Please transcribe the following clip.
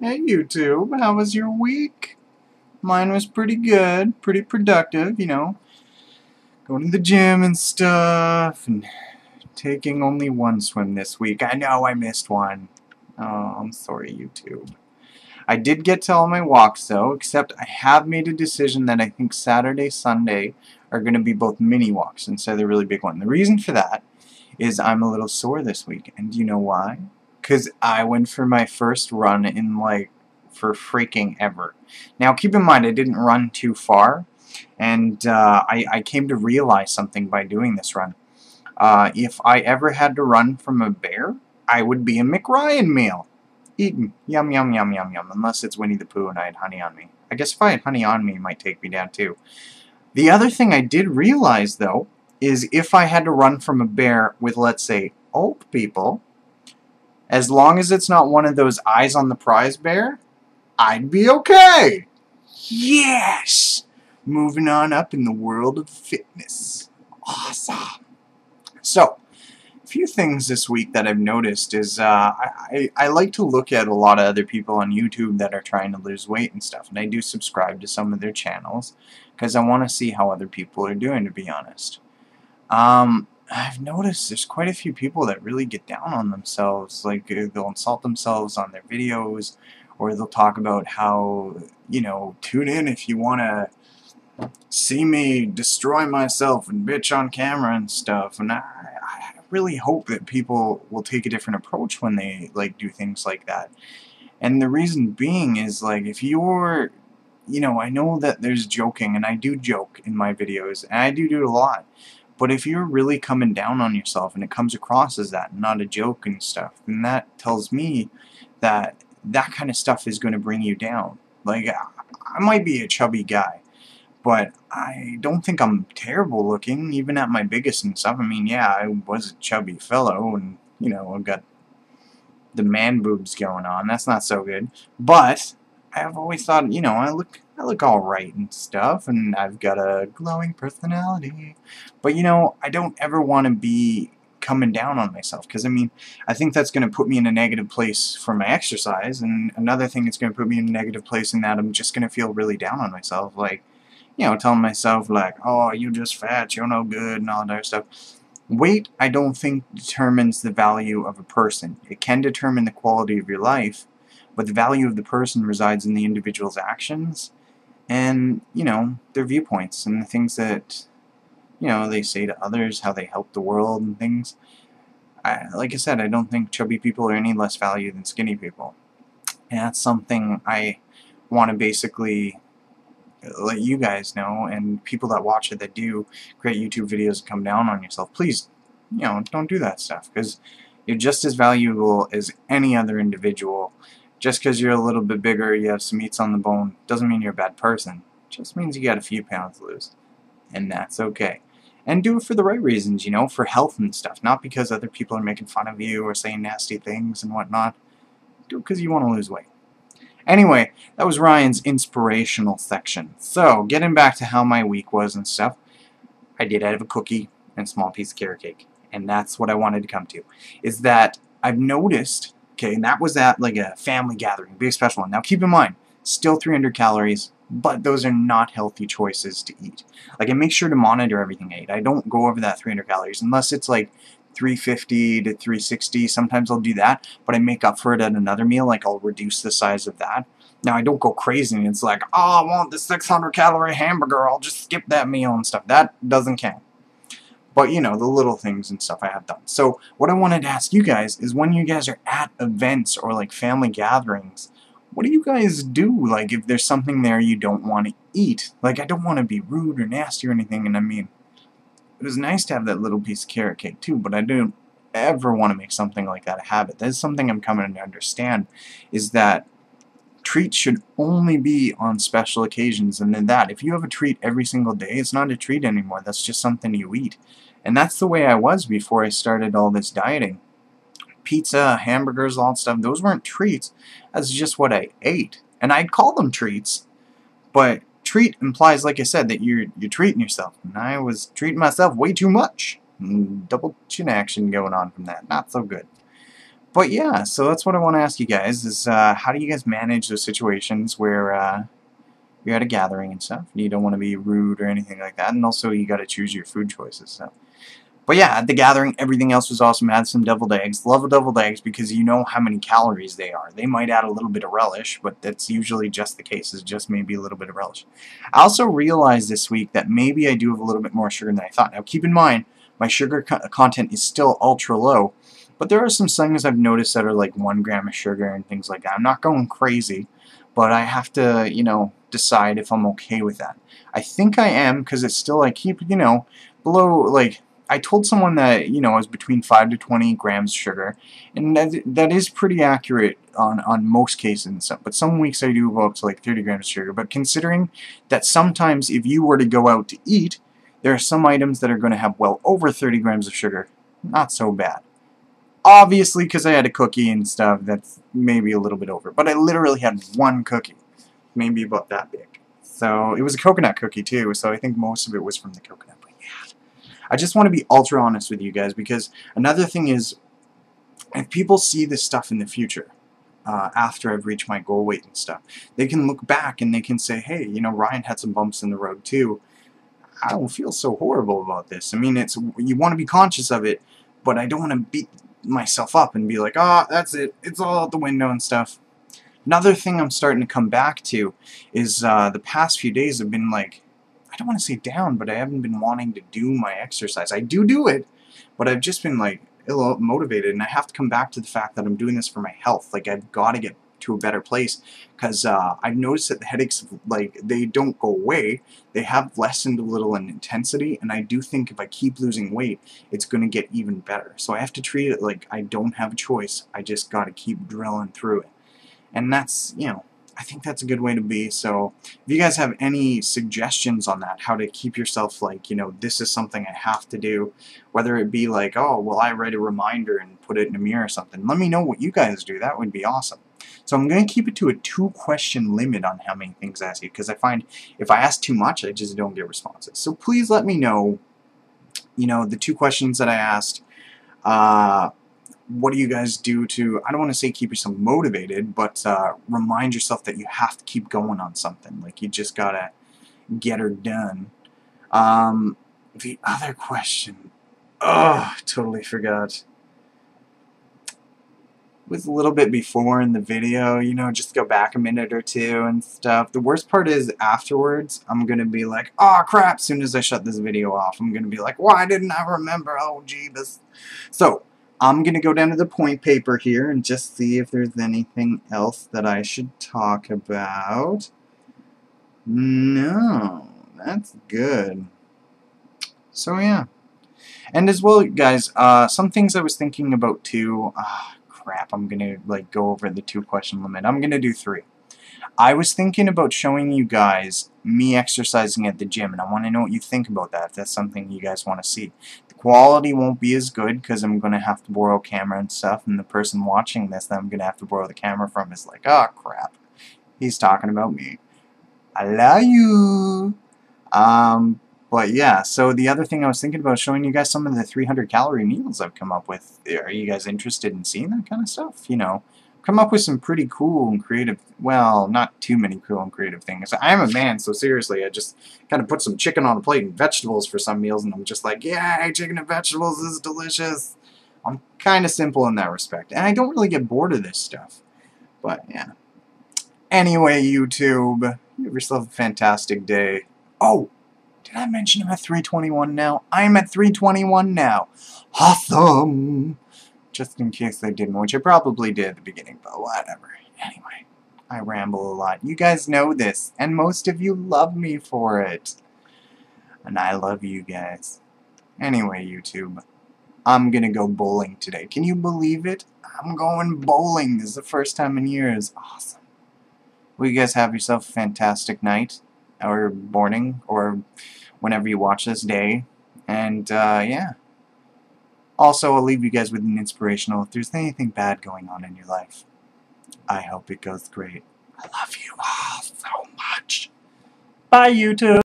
Hey YouTube, how was your week? Mine was pretty good, pretty productive, you know. Going to the gym and stuff, and taking only one swim this week. I know I missed one. Oh, I'm sorry, YouTube. I did get to all my walks though, except I have made a decision that I think Saturday, Sunday are going to be both mini walks instead of the really big one. The reason for that is I'm a little sore this week, and do you know why? Because I went for my first run in for freaking ever. Now keep in mind I didn't run too far, and I came to realize something by doing this run. If I ever had to run from a bear, I would be a McRyan meal. Eaten. Yum, yum, yum, yum, yum. Unless it's Winnie the Pooh and I had honey on me. I guess if I had honey on me, it might take me down too. The other thing I did realize, though, is if I had to run from a bear with, let's say, old people, as long as it's not one of those eyes on the prize bear, I'd be okay. Yes! Moving on up in the world of fitness. Awesome. So, a few things this week that I've noticed is I like to look at a lot of other people on YouTube that are trying to lose weight and stuff, and I do subscribe to some of their channels because I want to see how other people are doing, to be honest. I've noticed there's quite a few people that really get down on themselves, like they'll insult themselves on their videos, or they'll talk about how, you know, tune in if you want to see me destroy myself and bitch on camera and stuff, and I really hope that people will take a different approach when they do things like that. And the reason being is, like, if you're, you know, I know that there's joking, and I do joke in my videos, and I do it a lot, but if you're really coming down on yourself and it comes across as that, not a joke and stuff, then that tells me that that kind of stuff is going to bring you down. Like, I might be a chubby guy, but I don't think I'm terrible looking, even at my biggest and stuff. I mean, yeah, I was a chubby fellow, and, you know, I've got the man boobs going on. That's not so good. But I've always thought, you know, I look all right and stuff, and I've got a glowing personality. But, you know, I don't ever want to be coming down on myself, because, I mean, I think that's going to put me in a negative place for my exercise, and another thing that's going to put me in a negative place in that I'm just going to feel really down on myself, like, you know, telling myself, like, oh, you're just fat, you're no good, and all that other stuff. Weight, I don't think, determines the value of a person. It can determine the quality of your life, but the value of the person resides in the individual's actions and, you know, their viewpoints and the things that, you know, they say to others, how they help the world and things. Like I said, I don't think chubby people are any less valued than skinny people. And that's something I want to basically let you guys know, and people that watch it that do create YouTube videos and come down on yourself. Please, you know, don't do that stuff, because you're just as valuable as any other individual. Just because you're a little bit bigger, you have some meats on the bone, doesn't mean you're a bad person. It just means you got a few pounds to lose. And that's okay. And do it for the right reasons, you know, for health and stuff. Not because other people are making fun of you or saying nasty things and whatnot. Do it because you want to lose weight. Anyway, that was Ryan's inspirational section. So, getting back to how my week was and stuff, I did have a cookie and a small piece of carrot cake. And that's what I wanted to come to. Is that I've noticed, okay, and that was at like a family gathering, big special one. Now keep in mind, still 300 calories, but those are not healthy choices to eat. Like, I make sure to monitor everything I eat. I don't go over that 300 calories unless it's like 350 to 360. Sometimes I'll do that, but I make up for it at another meal. Like, I'll reduce the size of that. Now, I don't go crazy and it's like, oh, I want the 600 calorie hamburger, I'll just skip that meal and stuff. That doesn't count. But, you know, the little things and stuff I have done. So, what I wanted to ask you guys is, when you guys are at events or like family gatherings, what do you guys do? Like, if there's something there you don't want to eat. Like, I don't want to be rude or nasty or anything, and I mean, it was nice to have that little piece of carrot cake too, but I don't ever want to make something like that a habit. That's something I'm coming to understand, is that treats should only be on special occasions, and then that, if you have a treat every single day, it's not a treat anymore. That's just something you eat. And that's the way I was before I started all this dieting. Pizza, hamburgers, all that stuff, those weren't treats. That's just what I ate. And I'd call them treats, but treat implies, like I said, that you're treating yourself. And I was treating myself way too much. Double chin action going on from that. Not so good. But yeah, so that's what I want to ask you guys is how do you guys manage those situations where you're at a gathering and stuff, and you don't want to be rude or anything like that, and also you got to choose your food choices. So. But yeah, at the gathering, everything else was awesome. Had some deviled eggs. Love deviled eggs because you know how many calories they are. They might add a little bit of relish, but that's usually just the case. It's just maybe a little bit of relish. I also realized this week that maybe I do have a little bit more sugar than I thought. Now keep in mind, my sugar content is still ultra low, but there are some things I've noticed that are like 1 gram of sugar and things like that. I'm not going crazy, but I have to, you know, decide if I'm okay with that. I think I am because it's still, I keep, you know, below, like, I told someone that, you know, it was between 5 to 20 grams of sugar, and that is pretty accurate on most cases and stuff, but some weeks I do go up to like 30 grams of sugar. But considering that sometimes if you were to go out to eat, there are some items that are going to have well over 30 grams of sugar, not so bad. Obviously, because I had a cookie and stuff, that's maybe a little bit over, but I literally had 1 cookie, maybe about that big. So it was a coconut cookie too, so I think most of it was from the coconut. But yeah, I just want to be ultra honest with you guys, because another thing is, if people see this stuff in the future, after I've reached my goal weight and stuff, they can look back and they can say, hey, you know, Ryan had some bumps in the road too. I don't feel so horrible about this. I mean, it's, you want to be conscious of it, but I don't want to beat myself up and be like, oh, that's it, it's all out the window and stuff. Another thing I'm starting to come back to is the past few days have been like, I don't want to say down, but I haven't been wanting to do my exercise. I do it, but I've just been like ill-motivated, and I have to come back to the fact that I'm doing this for my health. Like, I've got to get to a better place, because I've noticed that the headaches, like, they don't go away. They have lessened a little in intensity, and I do think if I keep losing weight, it's going to get even better. So I have to treat it like I don't have a choice. I just got to keep drilling through it. And that's, you know, I think that's a good way to be. So if you guys have any suggestions on that, how to keep yourself like, you know, this is something I have to do, whether it be like, oh, well, I write a reminder and put it in a mirror or something, let me know what you guys do. That would be awesome. So I'm going to keep it to a 2-question limit on how many things I ask you, because I find if I ask too much, I just don't get responses. So please let me know, you know, the 2 questions that I asked. What do you guys do to, I don't want to say keep yourself motivated, but remind yourself that you have to keep going on something. Like, you just gotta get her done. The other question, oh, totally forgot. It was a little bit before in the video, you know, just go back a minute or two and stuff. The worst part is afterwards, I'm gonna be like, oh crap, as soon as I shut this video off, I'm gonna be like, why didn't I remember? Oh, jeebus. So, I'm going to go down to the point paper here and just see if there's anything else that I should talk about. No, that's good. So yeah. And as well, guys, some things I was thinking about too. Crap, I'm going to like go over the 2-question limit. I'm going to do 3. I was thinking about showing you guys me exercising at the gym, and I want to know what you think about that, if that's something you guys want to see. The quality won't be as good because I'm going to have to borrow a camera and stuff, and the person watching this that I'm going to have to borrow the camera from is like, oh crap, he's talking about me. I love you. But yeah, so the other thing I was thinking about showing you guys some of the 300-calorie meals I've come up with. Are you guys interested in seeing that kind of stuff? You know, come up with some pretty cool and creative, well, not too many cool and creative things. I'm a man, so seriously, I just kind of put some chicken on a plate and vegetables for some meals, and I'm just like, yeah, chicken and vegetables is delicious. I'm kind of simple in that respect, and I don't really get bored of this stuff. But yeah. Anyway, YouTube, you have yourself a fantastic day. Oh! Did I mention I'm at 321 now? I'm at 321 now. Awesome! Just in case I didn't, which I probably did at the beginning, but whatever. Anyway, I ramble a lot. You guys know this, and most of you love me for it. And I love you guys. Anyway, YouTube, I'm gonna go bowling today. Can you believe it? I'm going bowling. This is the first time in years. Awesome. Well, you guys have yourself a fantastic night, or morning, or whenever you watch this day. And, yeah. Also, I'll leave you guys with an inspirational, if there's anything bad going on in your life, I hope it goes great. I love you all so much. Bye, YouTube.